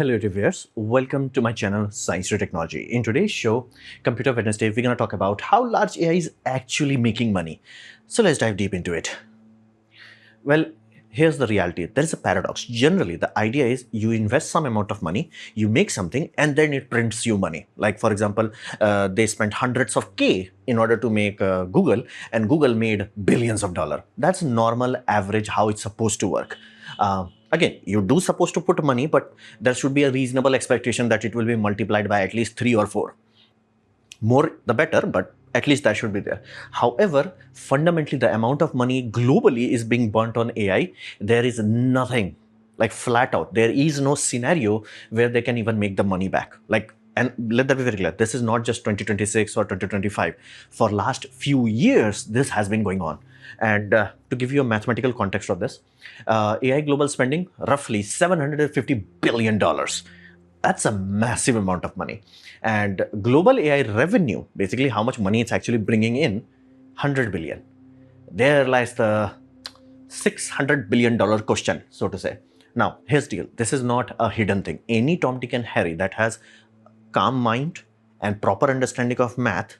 Hello viewers, welcome to my channel Science to Technology. In today's show, Computer Wednesday, we're going to talk about how large AI is actually making money. So let's dive deep into it. Well, here's the reality. There is a paradox. Generally, the idea is you invest some amount of money, you make something, and then it prints you money. Like, for example, they spent hundreds of K in order to make Google, and Google made billions of dollars. That's normal, average, how it's supposed to work. Again, you do supposed to put money, but there should be a reasonable expectation that it will be multiplied by at least 3 or 4. More the better, but at least that should be there. However, fundamentally, the amount of money globally is being burnt on AI. There is nothing, like flat out, there is no scenario where they can even make the money back. Like, and let that be very clear, this is not just 2026 or 2025. For last few years, this has been going on. And to give you a mathematical context of this, AI global spending, roughly $750 billion. That's a massive amount of money. And global AI revenue, basically how much money it's actually bringing in, 100 billion. There lies the $600 billion question, so to say. Now, here's the deal. This is not a hidden thing. Any Tom, Dick and Harry that has calm mind and proper understanding of math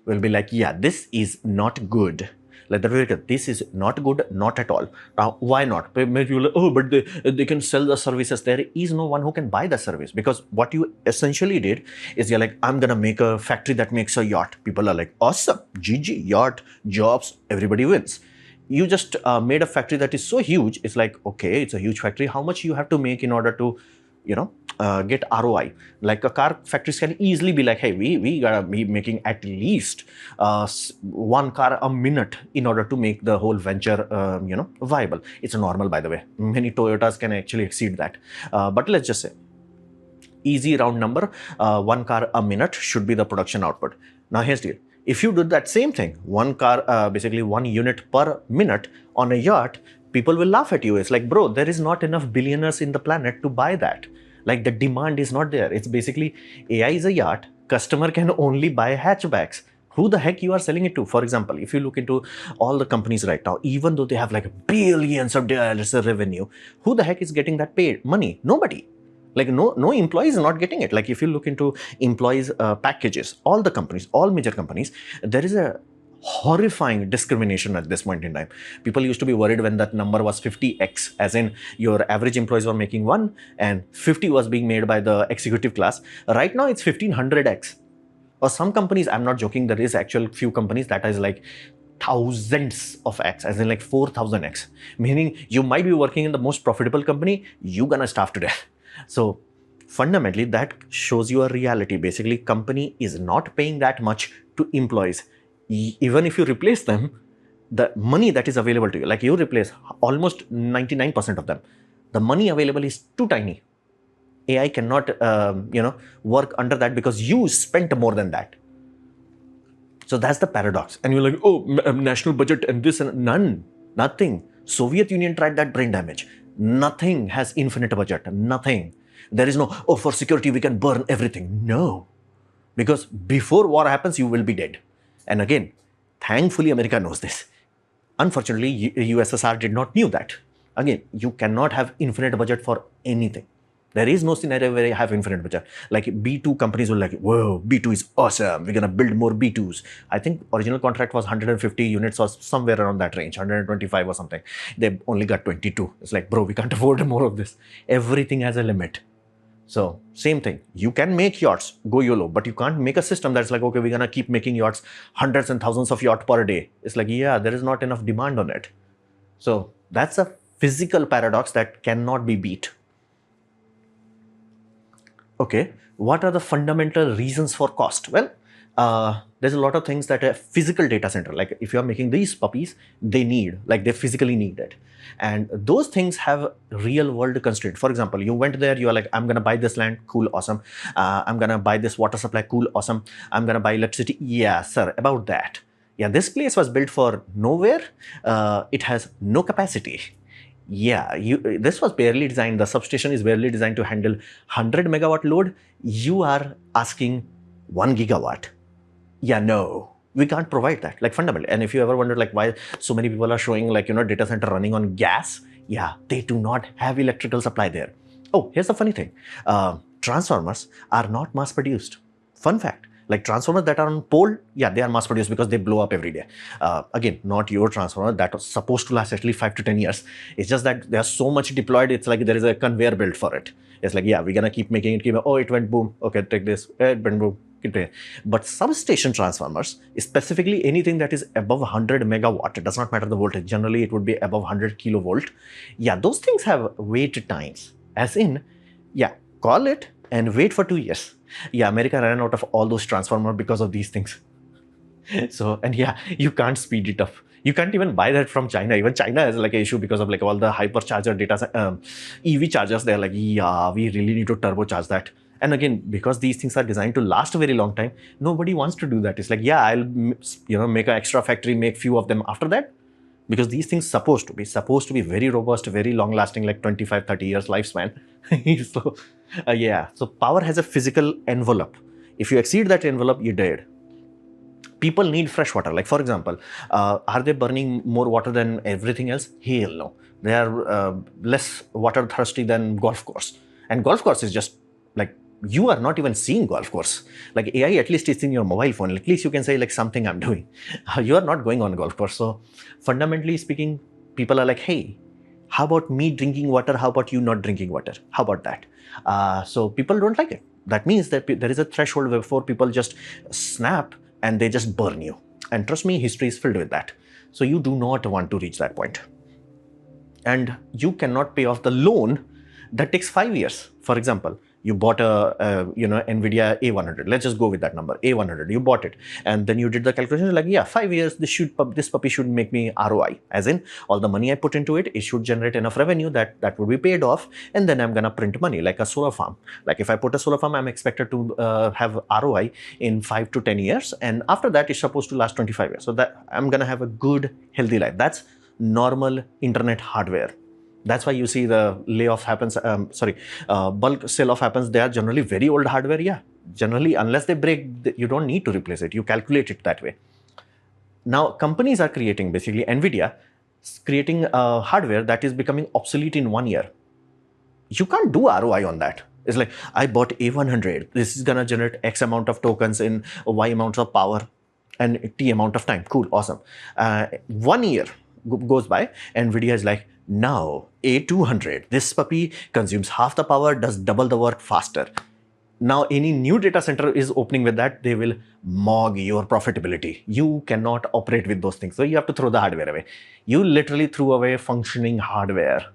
will be like, yeah, this is not good. Like the very good, this is not good, not at all. Now, why not? Maybe you're like, oh, but they can sell the services. There is no one who can buy the service, because what you essentially did is you're like, I'm gonna make a factory that makes a yacht. People are like, awesome, GG, yacht, jobs, everybody wins. You just made a factory that is so huge. It's like, okay, it's a huge factory. How much you have to make in order to, get ROI? Like a car factories can easily be like, hey, we gotta be making at least one car a minute in order to make the whole venture, viable. It's normal, by the way. Many Toyotas can actually exceed that. But let's just say, easy round number, one car a minute should be the production output. Now here's the deal. If you do that same thing, one car, basically 1 unit per minute on a yacht, people will laugh at you. It's like, bro, there is not enough billionaires in the planet to buy that. Like, the demand is not there. It's basically, AI is a yacht, customer can only buy hatchbacks. Who the heck you are selling it to? For example, if you look into all the companies right now, even though they have like billions of dollars of revenue, who the heck is getting that paid money? Nobody. Like no employees are not getting it. Like if you look into employees packages, all the companies, all major companies, there is a horrifying discrimination at this point in time. People used to be worried when that number was 50x, as in your average employees were making 1 and 50 was being made by the executive class. Right now it's 1500x. Or some companies, I'm not joking, there is actual few companies that is like thousands of x, as in like 4000x, meaning you might be working in the most profitable company, you're gonna starve to death. So fundamentally, that shows you a reality. Basically, company is not paying that much to employees. Even if you replace them, the money that is available to you, like you replace almost 99% of them, the money available is too tiny. AI cannot, work under that because you spent more than that. So that's the paradox. And you're like, oh, national budget and this and nothing. Soviet Union tried that brain damage. Nothing has infinite budget. Nothing. There is no, oh, for security we can burn everything. No. Because before war happens, you will be dead. And again, thankfully, America knows this. Unfortunately, USSR did not knew that. Again, you cannot have infinite budget for anything. There is no scenario where you have infinite budget. Like B2 companies will like, whoa, B2 is awesome. We're going to build more B2s. I think original contract was 150 units or somewhere around that range, 125 or something. They only got 22. It's like, bro, we can't afford more of this. Everything has a limit. So same thing, you can make yachts, go YOLO, but you can't make a system that's like, okay, we're gonna keep making yachts, hundreds and thousands of yachts per day. It's like, yeah, there is not enough demand on it. So that's a physical paradox that cannot be beat. Okay, what are the fundamental reasons for cost? Well, there's a lot of things that a physical data center, like if you're making these puppies, they physically need it. And those things have real world constraint. For example, you went there, you're like, I'm going to buy this land, cool, awesome. I'm going to buy this water supply, cool, awesome. I'm going to buy electricity. Yeah, sir, about that. Yeah, this place was built for nowhere. It has no capacity. Yeah, this was barely designed. The substation is barely designed to handle 100 megawatt load. You are asking 1 gigawatt. Yeah, no, we can't provide that, like fundamentally. And if you ever wondered like why so many people are showing like, data center running on gas, yeah, they do not have electrical supply there. Oh, here's the funny thing. Transformers are not mass produced. Fun fact. Like transformers that are on pole, yeah, they are mass produced because they blow up every day. Again, not your transformer that was supposed to last at least 5 to 10 years. It's just that there's so much deployed, it's like there is a conveyor belt for it. It's like, yeah, we're gonna keep making it, oh, it went boom, okay, take this, it went boom. But substation transformers, specifically anything that is above 100 megawatt, it does not matter the voltage, generally it would be above 100 kilovolt. Yeah, those things have wait times. As in, yeah, call it and wait for 2 years. Yeah, America ran out of all those transformers because of these things. So, and yeah, you can't speed it up. You can't even buy that from China. Even China has like an issue because of like all the hypercharger data, EV chargers. They're like, yeah, we really need to turbocharge that. And again, because these things are designed to last a very long time, nobody wants to do that. It's like, yeah, I'll make an extra factory, make few of them after that. Because these things supposed to be very robust, very long lasting, like 25, 30 years lifespan. So, yeah. So power has a physical envelope. If you exceed that envelope, you're dead. People need fresh water. Like for example, are they burning more water than everything else? Hell no. They are less water thirsty than golf course. And golf course is just like, you are not even seeing golf course. Like AI at least is in your mobile phone. At least you can say like something I'm doing. You are not going on golf course. So fundamentally speaking, people are like, hey, how about me drinking water? How about you not drinking water? How about that? So people don't like it. That means that there is a threshold before people just snap and they just burn you. And trust me, history is filled with that. So you do not want to reach that point. And you cannot pay off the loan that takes 5 years. For example, you bought a NVIDIA A100. Let's just go with that number, A100. You bought it, and then you did the calculation. Like, yeah, 5 years. This puppy should make me ROI. As in, all the money I put into it, it should generate enough revenue that would be paid off, and then I'm gonna print money like a solar farm. Like if I put a solar farm, I'm expected to have ROI in 5 to 10 years, and after that, it's supposed to last 25 years. So that I'm gonna have a good, healthy life. That's normal internet hardware. That's why you see the layoff happens, bulk sell-off happens. They are generally very old hardware. Yeah, generally, unless they break, you don't need to replace it. You calculate it that way. Now, companies are creating, basically NVIDIA, creating hardware that is becoming obsolete in 1 year. You can't do ROI on that. It's like, I bought A100. This is going to generate X amount of tokens in Y amounts of power and T amount of time. Cool, awesome. 1 year goes by, NVIDIA is like, now A200, this puppy consumes half the power, does double the work faster. Now any new data center is opening with that, they will mog your profitability. You cannot operate with those things. So you have to throw the hardware away. You literally threw away functioning hardware.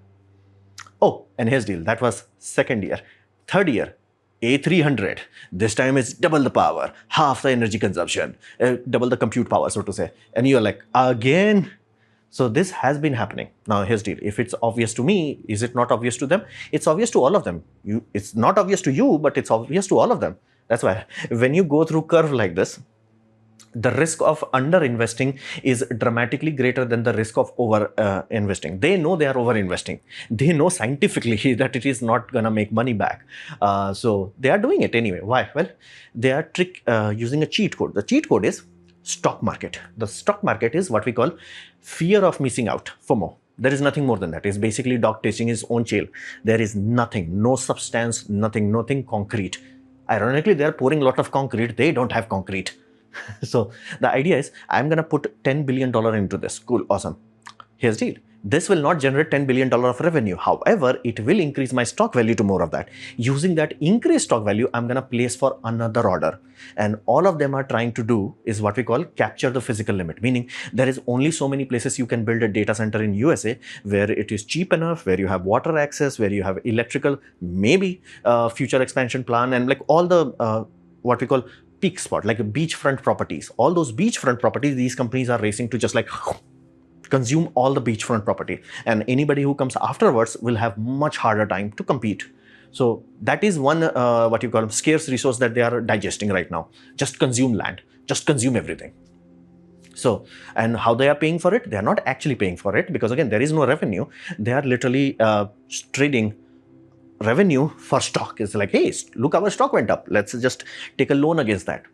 Oh, and here's the deal. That was second year. Third year, A300. This time it's double the power, half the energy consumption, double the compute power, so to say. And you're like, again? So this has been happening. Now here's the deal. If it's obvious to me, is it not obvious to them? It's obvious to all of them. It's not obvious to you, but it's obvious to all of them. That's why when you go through curve like this, the risk of under-investing is dramatically greater than the risk of over-investing. They know they are over-investing. They know scientifically that it is not going to make money back. So they are doing it anyway. Why? Well, they are using a cheat code. The cheat code is stock market. The stock market is what we call fear of missing out, FOMO. There is nothing more than that. It's basically dog tasting his own tail. There is nothing, no substance, nothing concrete. Ironically, they are pouring a lot of concrete. They don't have concrete. So the idea is, I'm going to put $10 billion into this. Cool, awesome. Here's the deal. This will not generate $10 billion of revenue. However, it will increase my stock value to more of that. Using that increased stock value, I'm going to place for another order. And all of them are trying to do is what we call capture the physical limit. Meaning there is only so many places you can build a data center in USA where it is cheap enough, where you have water access, where you have electrical, maybe future expansion plan, and like all the what we call peak spot, like beachfront properties. All those beachfront properties, these companies are racing to just like consume all the beachfront property, and anybody who comes afterwards will have much harder time to compete. So that is one what you call scarce resource that they are digesting right now. Just consume land, just consume everything. So, and how they are paying for it? They are not actually paying for it because again, there is no revenue. They are literally trading revenue for stock. It's like, hey, look, our stock went up. Let's just take a loan against that.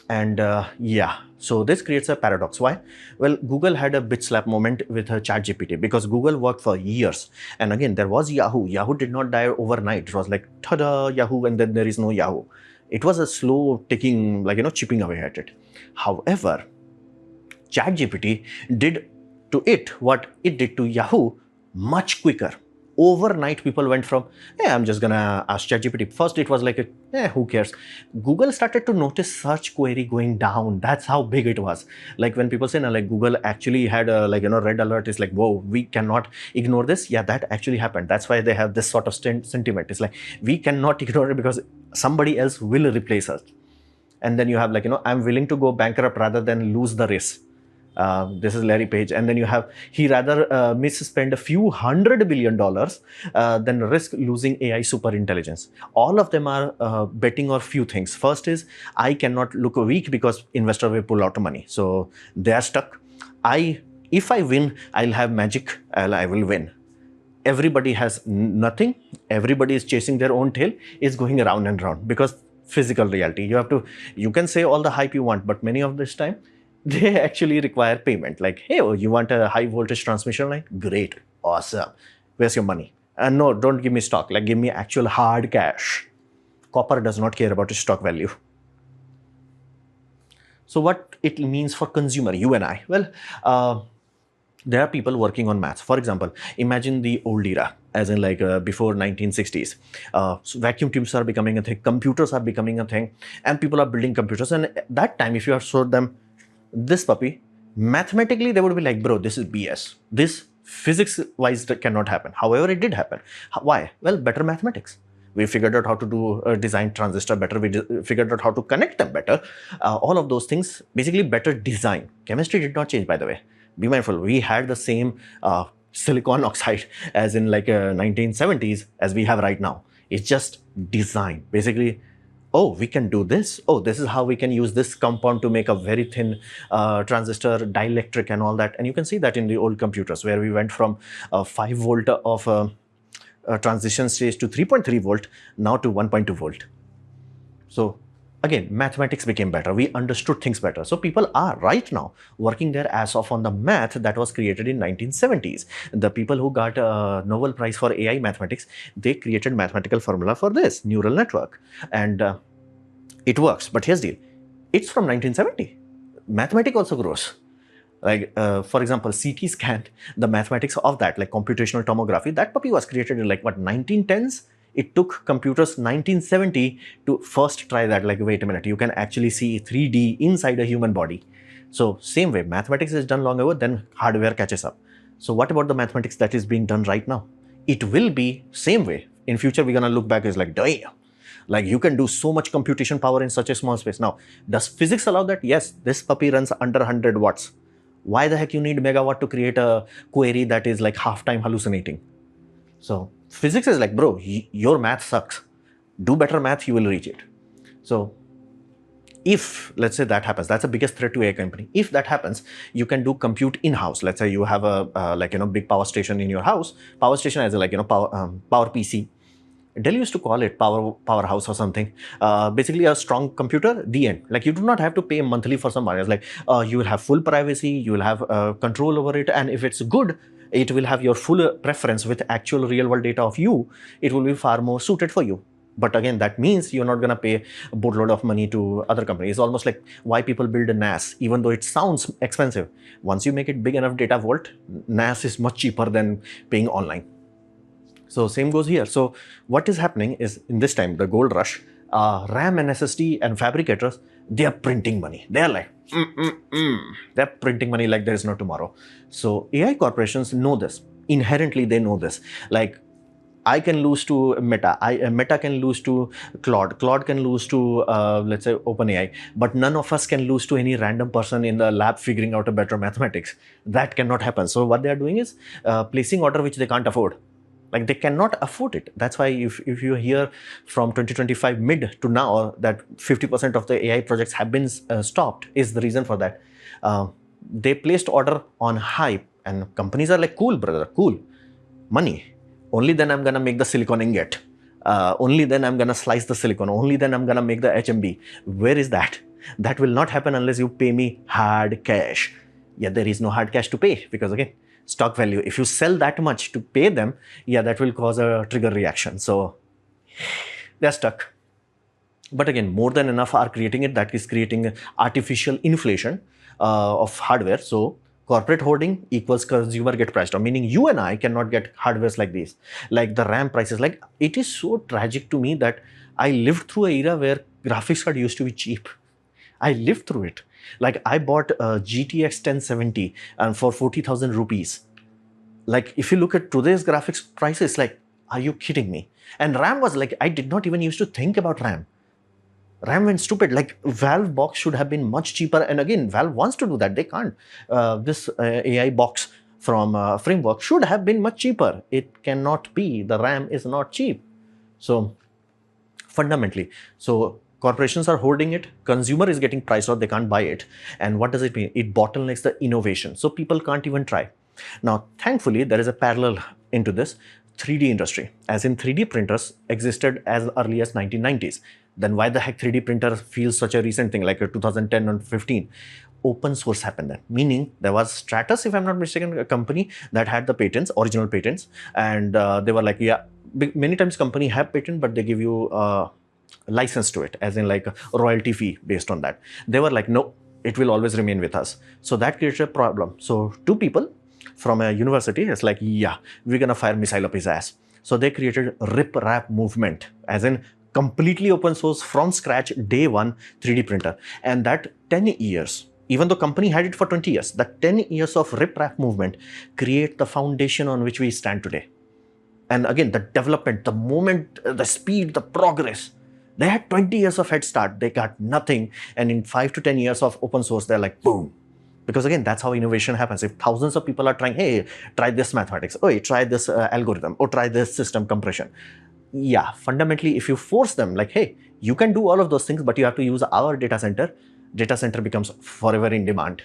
And yeah, so this creates a paradox. Why? Well, Google had a bitch slap moment with ChatGPT because Google worked for years. And again, there was Yahoo. Yahoo did not die overnight. It was like, ta-da, Yahoo, and then there is no Yahoo. It was a slow ticking, like, chipping away at it. However, ChatGPT did to it what it did to Yahoo much quicker. Overnight, people went from, hey, I'm just gonna ask ChatGPT. First, it was like, who cares? Google started to notice search query going down. That's how big it was. Like when people say, like Google actually had a red alert. It's like, whoa, we cannot ignore this. Yeah, that actually happened. That's why they have this sort of sentiment. It's like we cannot ignore it because somebody else will replace us. And then you have I'm willing to go bankrupt rather than lose the race. This is Larry Page. And then you have, he rather misspend a few $100 billion than risk losing AI super intelligence. All of them are betting on few things. First is, I cannot look weak because investor will pull out money. So they are stuck. If I win, I'll have magic. I will win. Everybody has nothing. Everybody is chasing their own tail. It's going around and round because physical reality. You can say all the hype you want, but many of this time, they actually require payment. Like, hey, oh, you want a high voltage transmission line? Great, awesome. Where's your money? And no, don't give me stock. Like, give me actual hard cash. Copper does not care about its stock value. So what it means for consumer, you and I? Well, there are people working on maths. For example, imagine the old era, as in before 1960s. So vacuum tubes are becoming a thing, computers are becoming a thing, and people are building computers. And at that time, if you have showed them this puppy, mathematically they would be like, bro, this is BS. This physics-wise cannot happen. However, it did happen. Why? Well, better mathematics. We figured out how to do design transistor better. We figured out how to connect them better. All of those things, basically better design. Chemistry did not change, by the way. Be mindful, we had the same silicon oxide as in 1970s as we have right now. It's just design. Basically, oh, we can do this. Oh, this is how we can use this compound to make a very thin transistor, dielectric and all that. And you can see that in the old computers where we went from 5 volt of transition stage to 3.3 volt, now to 1.2 volt. So again, mathematics became better. We understood things better. So people are right now working their ass off on the math that was created in 1970s. The people who got a Nobel Prize for AI mathematics, they created mathematical formula for this neural network. And it works. But here's the deal. It's from 1970. Mathematics also grows. For example, CT scan, the mathematics of that, like computational tomography, that puppy was created in 1910s? It took computers 1970 to first try that, wait a minute, you can actually see 3D inside a human body. So same way, mathematics is done long ago, then hardware catches up. So what about the mathematics that is being done right now? It will be same way. In future, we're gonna look back as damn, you can do so much computation power in such a small space. Now, does physics allow that? Yes, this puppy runs under 100 watts. Why the heck you need megawatt to create a query that is half time hallucinating? So physics is bro, your math sucks. Do better math, you will reach it. So if, let's say that happens, that's the biggest threat to a company. If that happens, you can do compute in-house. Let's say you have a big power station in your house. Power station as a power PC. Dell used to call it powerhouse or something. Basically a strong computer, the end. You do not have to pay monthly for some areas. You will have full privacy, you will have control over it, and if it's good, it will have your full preference with actual real world data of you. It will be far more suited for you. But again, that means you're not going to pay a boatload of money to other companies. It's almost like why people build a NAS, even though it sounds expensive. Once you make it big enough data vault, NAS is much cheaper than paying online. So same goes here. So what is happening is, in this time, the gold rush, RAM and SSD and fabricators, they are printing money. They are they're printing money like there is no tomorrow. So AI corporations know this. Inherently, they know this. I can lose to Meta. Meta can lose to Claude. Claude can lose to, let's say, OpenAI. But none of us can lose to any random person in the lab figuring out a better mathematics. That cannot happen. So what they are doing is placing order which they can't afford. They cannot afford it. That's why if you hear from 2025 mid to now that 50% of the AI projects have been stopped, is the reason for that. They placed order on hype, and companies are cool, brother, cool. Money. Only then I'm going to make the silicon ingot. Only then I'm going to slice the silicon. Only then I'm going to make the HMB. Where is that? That will not happen unless you pay me hard cash. Yeah, there is no hard cash to pay because again, stock value, if you sell that much to pay them, yeah, that will cause a trigger reaction. So they're stuck. But again, more than enough are creating it. That is creating artificial inflation of hardware. So corporate hoarding equals consumer get priced down, meaning you and I cannot get hardwares like these, like the RAM prices. Like, it is so tragic to me that I lived through an era where graphics card used to be cheap. I lived through it. Like, I bought a GTX 1070 and for 40,000 rupees. Like, if you look at today's graphics prices, like, are you kidding me? And RAM was like, I did not even used to think about RAM. RAM went stupid. Like, Valve box should have been much cheaper. And again, Valve wants to do that. They can't. This AI box from Framework should have been much cheaper. It cannot be. The RAM is not cheap. So fundamentally, so corporations are hoarding it. Consumer is getting priced out. They can't buy it. And what does it mean? It bottlenecks the innovation. So people can't even try. Now, thankfully, there is a parallel into this. 3D industry, as in 3D printers existed as early as 1990s. Then why the heck 3D printer feels such a recent thing, like 2010 and 15? Open source happened then, meaning there was Stratus, if I'm not mistaken, a company that had the patents, original patents, and they were like, yeah, many times company have patent, but they give you license to it, as in like a royalty fee based on that. They were like, no, it will always remain with us. So that created a problem. So two people from a university, it's like, yeah, we're gonna fire missile up his ass. So they created rip rap movement, as in completely open source from scratch, day one 3D printer. And that 10 years, even though company had it for 20 years, that 10 years of rip rap movement create the foundation on which we stand today. And again, the development, the moment, the speed, the progress, they had 20 years of head start. They got nothing. And in 5 to 10 years of open source, they're like, boom. Because again, that's how innovation happens. If thousands of people are trying, hey, try this mathematics, oh, try this algorithm, or try this system compression. Yeah, fundamentally, if you force them, like, hey, you can do all of those things, but you have to use our data center becomes forever in demand.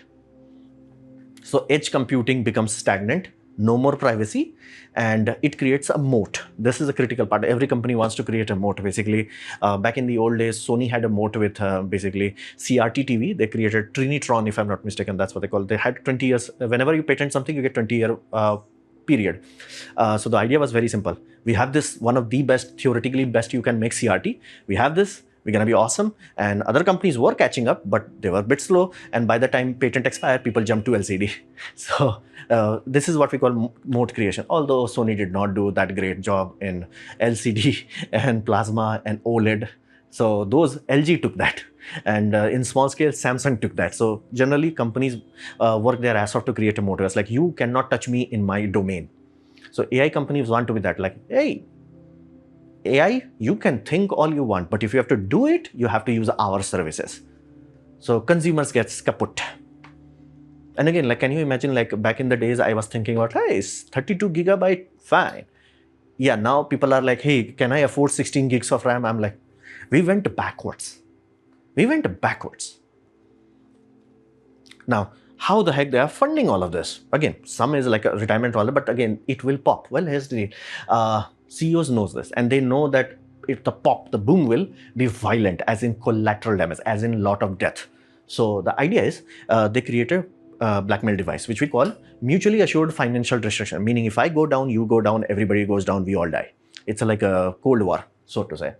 So edge computing becomes stagnant, no more privacy, and it creates a moat. This is a critical part. Every company wants to create a moat. Basically, back in the old days, Sony had a moat with basically CRT TV. They created Trinitron, if I'm not mistaken. That's what they call it. They had 20 years. Whenever you patent something, you get 20-year period. So the idea was very simple. We have this, one of the best, theoretically best you can make CRT. We have this. We're going to be awesome. And other companies were catching up, but they were a bit slow. And by the time patent expired, people jumped to LCD. So this is what we call moat creation. Although Sony did not do that great job in LCD and plasma and OLED. So those, LG took that. And in small scale, Samsung took that. So generally, companies work their ass off to create a moat. It's like, you cannot touch me in my domain. So AI companies want to be that, like, hey, AI, you can think all you want, but if you have to do it, you have to use our services. So consumers gets kaput. And again, like, can you imagine, like, back in the days, I was thinking about, hey, 32 gigabyte, fine. Yeah, now people are like, hey, can I afford 16 gigs of RAM? I'm like, we went backwards. We went backwards. Now, how the heck they are funding all of this? Again, some is like a retirement wallet, but again, it will pop. Well, here's the deal. CEOs knows this, and they know that if the pop, the boom will be violent, as in collateral damage, as in lot of death. So the idea is they create a blackmail device, which we call mutually assured financial destruction. Meaning, if I go down, you go down, everybody goes down, we all die. It's like a Cold War, so to say.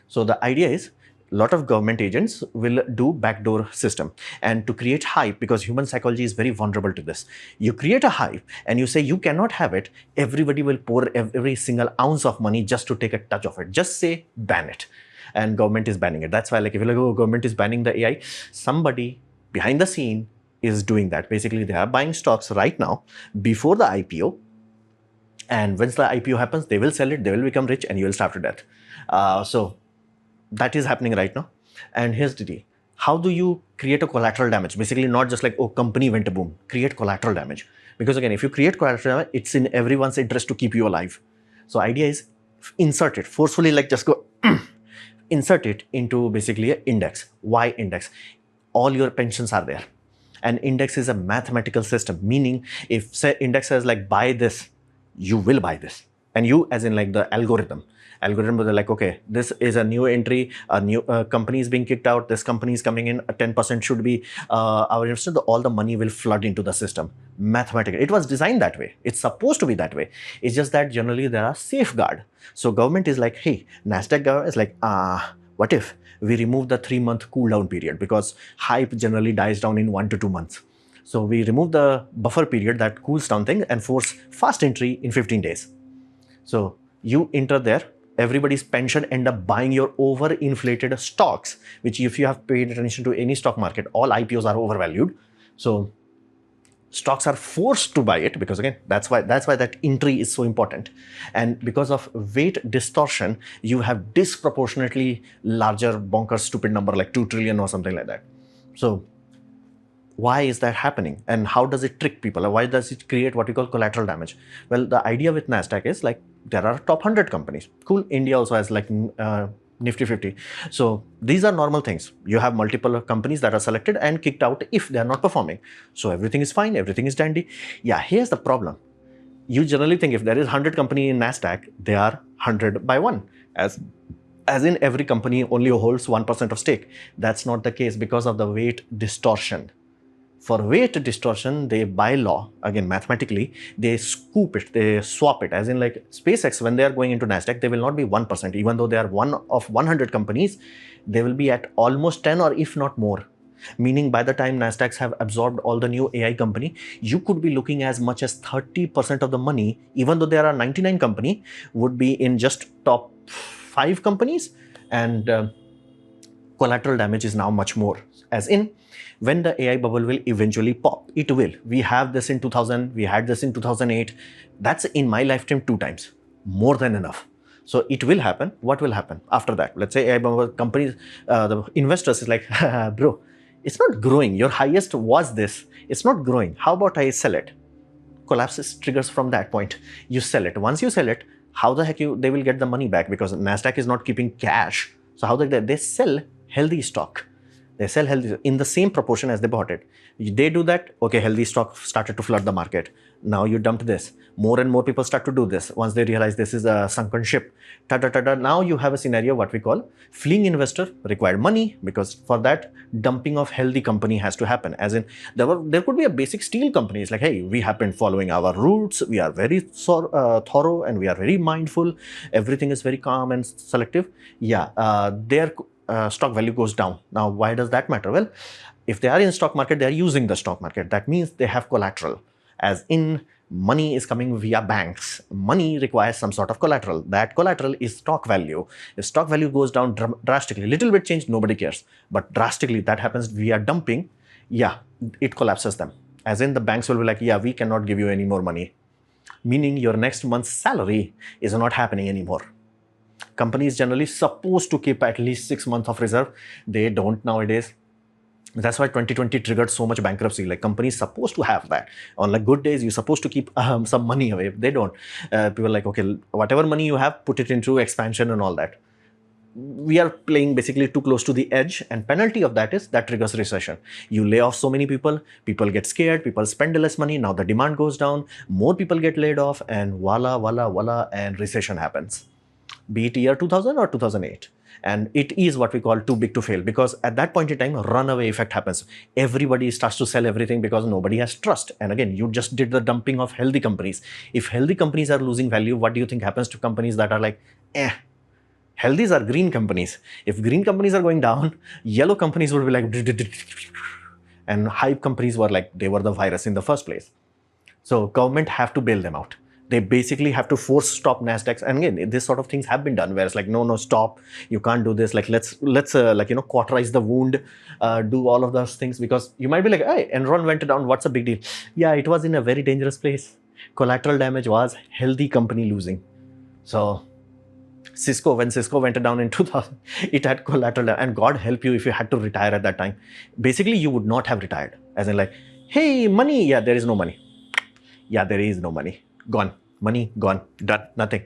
So the idea is, a lot of government agents will do backdoor system, and to create hype, because human psychology is very vulnerable to this. You create a hype and you say you cannot have it, everybody will pour every single ounce of money just to take a touch of it. Just say ban it, and government is banning it. That's why, like, if you're like, oh, government is banning the AI, somebody behind the scene is doing that. Basically, they are buying stocks right now before the IPO, and once the IPO happens, they will sell it, they will become rich, and you will starve to death. So that is happening right now. And here's the deal. How do you create a collateral damage? Basically, not just like, oh, company went a boom. Create collateral damage. Because again, if you create collateral damage, it's in everyone's interest to keep you alive. So idea is, insert it forcefully, like just go insert it into basically an index. Why index? All your pensions are there. And index is a mathematical system, meaning if say index says like buy this, you will buy this. And you as in like the algorithm was like, okay, this is a new entry, a new company is being kicked out, this company is coming in, 10% should be our investor, all the money will flood into the system. Mathematically it was designed that way, it's supposed to be that way. It's just that generally there are safeguard. So government is like, hey, Nasdaq government is like, what if we remove the 3-month cool down period, because hype generally dies down in 1 to 2 months. So we remove the buffer period that cools down thing and force fast entry in 15 days. So you enter there, everybody's pension end up buying your overinflated stocks, which if you have paid attention to any stock market, all IPOs are overvalued. So stocks are forced to buy it, because again, that's why that entry is so important. And because of weight distortion, you have disproportionately larger bonkers stupid number like 2 trillion or something like that. So why is that happening, and how does it trick people? Why does it create what we call collateral damage? Well, the idea with Nasdaq is like, there are top 100 companies. Cool, India also has like Nifty 50. So these are normal things. You have multiple companies that are selected and kicked out if they are not performing. So everything is fine, everything is dandy. Yeah, here's the problem. You generally think if there is 100 company in Nasdaq, they are 100 by 1. As in every company only holds 1% of stake. That's not the case because of the weight distortion. For weight distortion, they by law, again mathematically, they scoop it, they swap it. As in like SpaceX, when they are going into Nasdaq, they will not be 1%. Even though they are one of 100 companies, they will be at almost 10 or if not more. Meaning by the time Nasdaqs have absorbed all the new AI company, you could be looking as much as 30% of the money, even though there are 99 company, would be in just top 5 companies. And collateral damage is now much more. As in, when the AI bubble will eventually pop, it will. We have this in 2000, we had this in 2008. That's in my lifetime 2 times, more than enough. So it will happen. What will happen after that? Let's say AI bubble companies, the investors is like, bro, it's not growing. Your highest was this. It's not growing. How about I sell it? Collapses triggers from that point. You sell it. Once you sell it, how the heck they will get the money back, because Nasdaq is not keeping cash. So how they sell healthy stock. They sell healthy in the same proportion as they bought it. They do that, okay, healthy stock started to flood the market. Now you dumped this. More and more people start to do this. Once they realize this is a sunken ship, now you have a scenario what we call fleeing investor required money, because for that dumping of healthy company has to happen. As in there could be a basic steel company. It's like, hey, we have been following our roots. We are very thorough and we are very mindful. Everything is very calm and selective. Yeah, their stock value goes down. Now, why does that matter? Well, if they are in stock market, they are using the stock market. That means they have collateral. As in, money is coming via banks. Money requires some sort of collateral. That collateral is stock value. If stock value goes down drastically, little bit change, nobody cares. But drastically, that happens via dumping. Yeah, it collapses them. As in, the banks will be like, yeah, we cannot give you any more money. Meaning your next month's salary is not happening anymore. Companies generally supposed to keep at least 6 months of reserve. They don't nowadays. That's why 2020 triggered so much bankruptcy. Like, companies supposed to have that. On like good days, you're supposed to keep some money away. They don't. People are like, okay, whatever money you have, put it into expansion and all that. We are playing basically too close to the edge, and penalty of that is that triggers recession. You lay off so many people get scared, people spend less money, now the demand goes down, more people get laid off, and voila, and recession happens. Be it year 2000 or 2008. And it is what we call too big to fail, because at that point in time, runaway effect happens. Everybody starts to sell everything because nobody has trust. And again, you just did the dumping of healthy companies. If healthy companies are losing value, what do you think happens to companies that are like, Healthies are green companies. If green companies are going down, yellow companies would be like, and hype companies were like, they were the virus in the first place. So government have to bail them out. They basically have to force stop Nasdaqs. And again, this sort of things have been done where it's like, no, stop. You can't do this. Like, let's cauterize the wound, do all of those things, because you might be like, hey, Enron went down. What's a big deal? Yeah, it was in a very dangerous place. Collateral damage was healthy company losing. So Cisco, when Cisco went down in 2000, it had collateral, and God help you if you had to retire at that time. Basically, you would not have retired. As in like, hey, money. Yeah, there is no money. Yeah, there is no money. Gone. Money gone. Done. Nothing.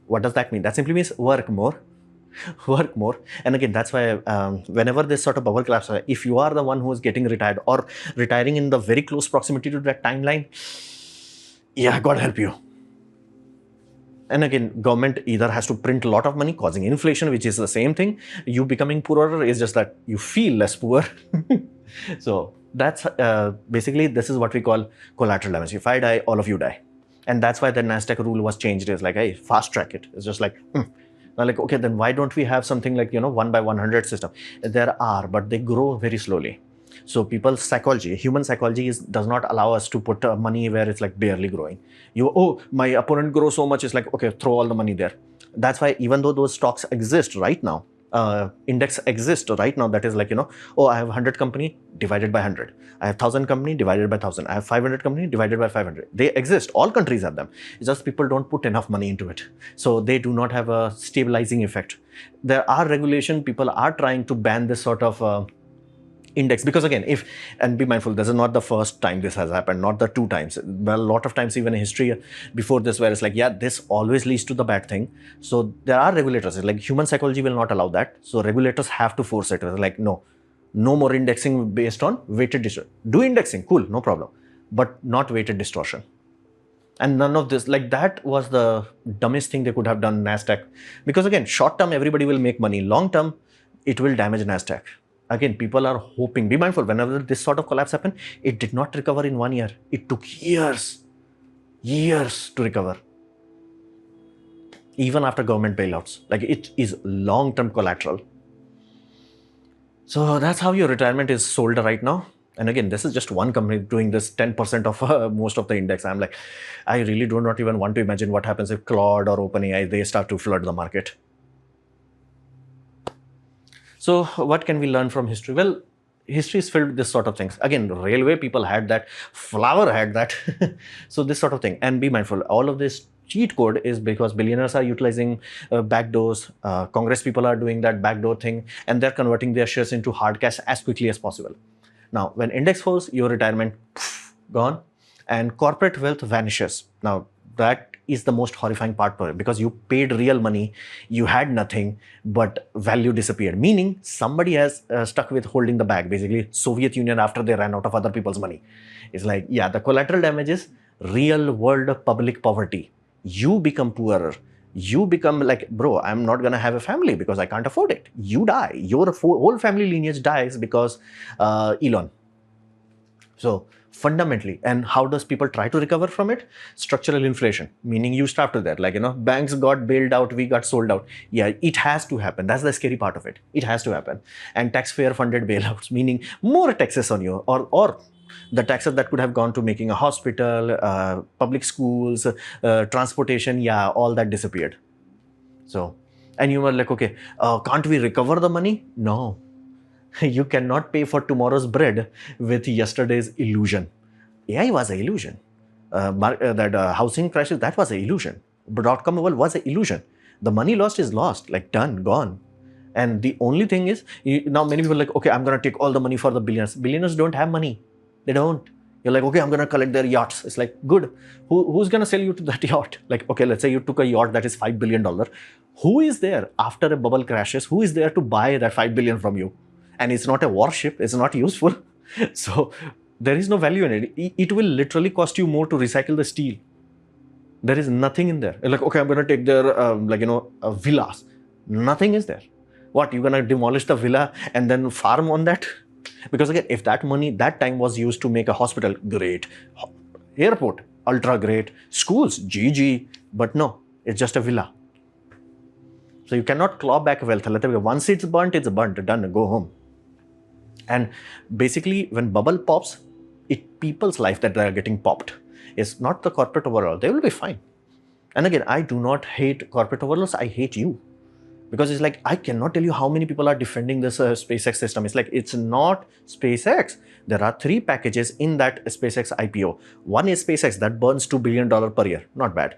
What does that mean? That simply means work more. Work more. And again, that's why whenever this sort of bubble collapse, if you are the one who is getting retired or retiring in the very close proximity to that timeline, yeah, God help you. And again, government either has to print a lot of money, causing inflation, which is the same thing. You becoming poorer is just that you feel less poor. So that's basically, this is what we call collateral damage. If I die, all of you die. And that's why the NASDAQ rule was changed. It's like, hey, fast track it. It's just like, Now, like, okay, then why don't we have something like, 1 by 100 system? There are, but they grow very slowly. So people's psychology, human psychology does not allow us to put money where it's like barely growing. Oh, my opponent grows so much, it's like, okay, throw all the money there. That's why even though those stocks exist right now, index exists right now, that is like, oh, I have 100 company divided by 100. I have 1,000 company divided by 1,000. I have 500 company divided by 500. They exist. All countries have them. It's just people don't put enough money into it. So they do not have a stabilizing effect. There are regulation. People are trying to ban this sort of index, because again, and be mindful, this is not the first time this has happened, not the 2 times, but a lot of times even in history before this, where it's like, yeah, this always leads to the bad thing. So there are regulators, like human psychology will not allow that, so regulators have to force it. It's like, no more indexing based on weighted distortion. Do indexing, cool, no problem, but not weighted distortion. And none of this, like, that was the dumbest thing they could have done, NASDAQ, because again, short term everybody will make money, long term it will damage NASDAQ. Again, people are hoping, be mindful, whenever this sort of collapse happened, it did not recover in 1 year. It took years to recover. Even after government bailouts, like, it is long-term collateral. So that's how your retirement is sold right now. And again, this is just one company doing this 10% of most of the index. I'm like, I really do not even want to imagine what happens if Claude or OpenAI, they start to flood the market. So what can we learn from history? Well, history is filled with this sort of things. Again, railway people had that, flour had that. So this sort of thing. And be mindful, all of this cheat code is because billionaires are utilizing backdoors. Congress people are doing that backdoor thing, and they're converting their shares into hard cash as quickly as possible. Now, when index falls, your retirement gone, and corporate wealth vanishes. Now, that is the most horrifying part for it, because you paid real money, you had nothing, but value disappeared. Meaning somebody has stuck with holding the bag, basically Soviet Union after they ran out of other people's money. It's like, yeah, the collateral damage is real world public poverty. You become poorer. You become like, bro, I'm not gonna have a family because I can't afford it. You die. Your whole family lineage dies because Elon. So fundamentally, and how does people try to recover from it? Structural inflation, meaning you start to that, like, banks got bailed out, we got sold out. Yeah, it has to happen. That's the scary part of it. It has to happen. And taxpayer funded bailouts, meaning more taxes on you, or the taxes that could have gone to making a hospital, public schools, transportation, yeah, all that disappeared. So, and you were like, okay, can't we recover the money? No. You cannot pay for tomorrow's bread with yesterday's illusion. AI was an illusion. That housing crisis, that was an illusion. Dot-com bubble was an illusion. The money lost is lost, like done, gone. And the only thing is, now many people are like, okay, I'm going to take all the money for the billionaires. Billionaires don't have money. They don't. You're like, okay, I'm going to collect their yachts. It's like, good. Who's going to sell you to that yacht? Like, okay, let's say you took a yacht that is $5 billion. Who is there after a bubble crashes? Who is there to buy that $5 billion from you? And it's not a warship. It's not useful. So there is no value in it. It will literally cost you more to recycle the steel. There is nothing in there. You're like, okay, I'm going to take their, villas. Nothing is there. What, you're going to demolish the villa and then farm on that? Because again, if that money, that time was used to make a hospital, great. Airport, ultra great. Schools, GG. But no, it's just a villa. So you cannot claw back wealth. Once it's burnt, done, go home. And basically, when bubble pops, people's life that they are getting popped is not the corporate overall. They will be fine. And again, I do not hate corporate overlords. I hate you. Because it's like, I cannot tell you how many people are defending this SpaceX system. It's like, it's not SpaceX. There are 3 packages in that SpaceX IPO. One is SpaceX that burns $2 billion per year. Not bad.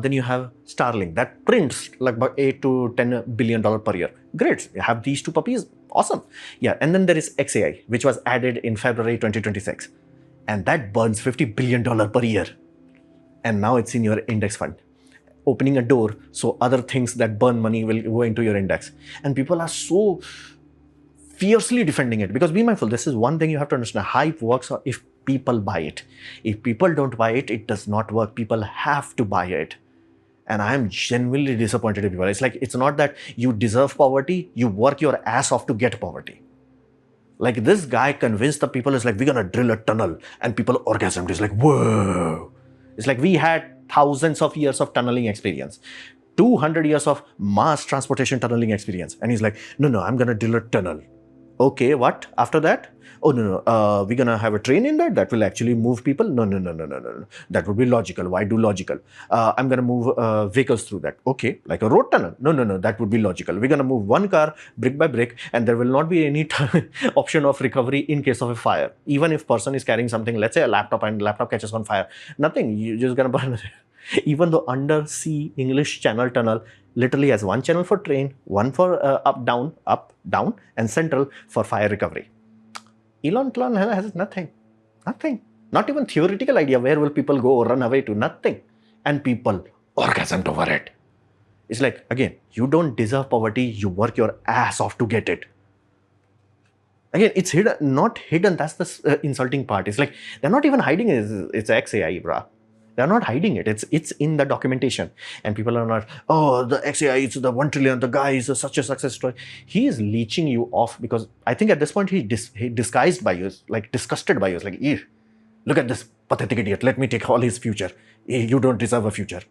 Then you have Starlink that prints like about $8 to $10 billion per year. Great. You have these 2 puppies. Awesome. Yeah. And then there is XAI, which was added in February 2026. And that burns $50 billion per year. And now it's in your index fund, opening a door so other things that burn money will go into your index. And people are so fiercely defending it, because be mindful, this is one thing you have to understand. Hype works if people buy it. If people don't buy it, it does not work. People have to buy it. And I am genuinely disappointed in people. It's like, it's not that you deserve poverty, you work your ass off to get poverty. Like, this guy convinced the people, it's like, we're gonna drill a tunnel, and people orgasmed. It's like, whoa. It's like, we had thousands of years of tunneling experience, 200 years of mass transportation tunneling experience. And he's like, no, I'm gonna drill a tunnel. Okay, what? After that? Oh, no. We're gonna have a train in that will actually move people? No. That would be logical. Why do logical? I'm gonna move vehicles through that. Okay, like a road tunnel? No. That would be logical. We're gonna move one car brick by brick, and there will not be any option of recovery in case of a fire. Even if person is carrying something, let's say a laptop, and laptop catches on fire, nothing. You're just gonna burn it. Even though undersea English Channel tunnel literally has one channel for train, one for up, down, and central for fire recovery. Elon has nothing. Not even theoretical idea where will people go or run away to, nothing. And people orgasmed over it. It's like, again, you don't deserve poverty, you work your ass off to get it. Again, it's hidden, not hidden, that's the insulting part. It's like, they're not even hiding it, it's XAI, bruh. They're not hiding it. It's in the documentation. And people are not, oh, the XAI, it's the 1 trillion, the guy is such a success story. He is leeching you off because I think at this point he disguised by you, like disgusted by you. It's like, look at this pathetic idiot. Let me take all his future. You don't deserve a future.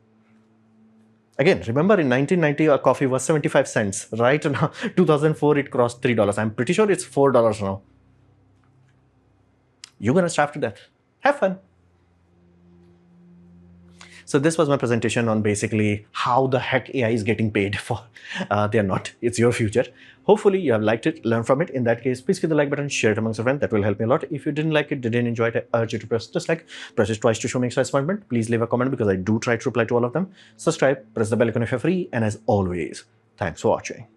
Again, remember in 1990, a coffee was 75 cents. Right now, 2004, it crossed $3. I'm pretty sure it's $4 now. You're going to starve to death. Have fun. So this was my presentation on basically how the heck AI is getting paid for. They are not. It's your future. Hopefully you have liked it, learned from it. In that case, please hit the like button, share it amongst your friends. That will help me a lot. If you didn't like it, didn't enjoy it, I urge you to press dislike. Press it twice to show me extra disappointment. Please leave a comment because I do try to reply to all of them. Subscribe, press the bell icon if you're free. And as always, thanks for watching.